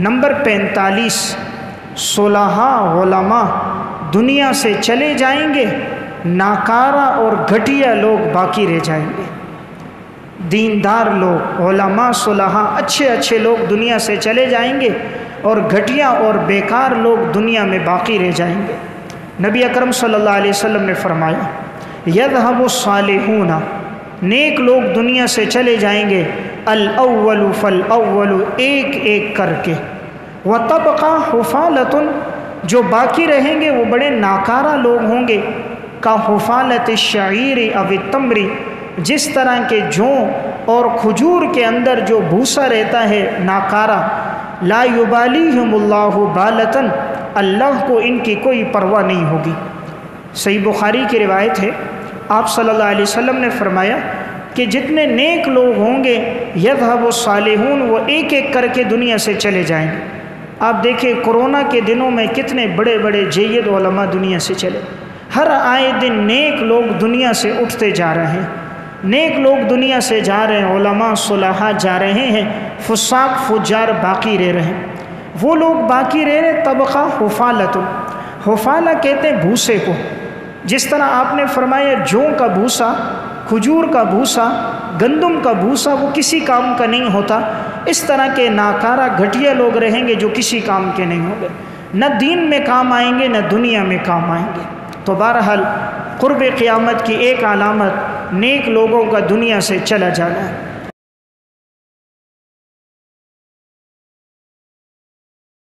Number 45، صلحاء علماء دنیا سے چلے جائیں گے، ناکارہ اور گھٹیا لوگ باقی رہ جائیں گے۔ دیندار لوگ، علماء، صلحاء، اچھے لوگ دنیا سے چلے جائیں گے اور گھٹیا اور بیکار لوگ دنیا میں باقی رہ جائیں گے۔ نبی اکرم صلی اللہ علیہ وسلم نے فرمایا یذهب الصالحون، نیک لوگ دنیا سے چلے جائیں گے، الاول فالاول، ایک ایک کر کے، وتبقى حفالة، جو باقی رہیں گے وہ بڑے ناکارہ لوگ ہوں گے، کا حفالة الشعیر او التمر، جس طرح کے جوں اور کھجور کے اندر جو بھوسا رہتا ہے ناکارہ، لا یبالیہم اللہ بالۃ، اللہ کو ان کی کوئی پرواہ نہیں ہوگی۔ صحیح بخاری کی روایت ہے، آپ صلی اللہ علیہ وسلم نے فرمایا کہ جتنے نیک لوگ ہوں گے یذهب الصالحون، وہ ایک ایک کر کے دنیا سے چلے جائیں گے۔ آپ دیکھیں کرونا کے دنوں میں کتنے بڑے بڑے جید علماء دنیا سے چلے، ہر آئے دن نیک لوگ دنیا سے اٹھتے جا رہے ہیں، نیک لوگ دنیا سے جا رہے ہیں، علماء صلحاء جا رہے ہیں، فساق فجار باقی رہ رہے ہیں۔ وہ لوگ باقی رہ رہے، طبقہ حفالۃ، حفالہ کہتے ہیں بھوسے کو، جس طرح آپ نے فرمایا جوں کا بھوسا، کھجور کا بھوسا، گندم کا بھوسا وہ کسی کام کا نہیں ہوتا، اس طرح کے ناکارہ گھٹیا لوگ رہیں گے جو کسی کام کے نہیں ہوں گے، نہ دین میں کام آئیں گے نہ دنیا میں کام آئیں گے۔ تو بہرحال قرب قیامت کی ایک علامت نیک لوگوں کا دنیا سے چلا جانا ہے۔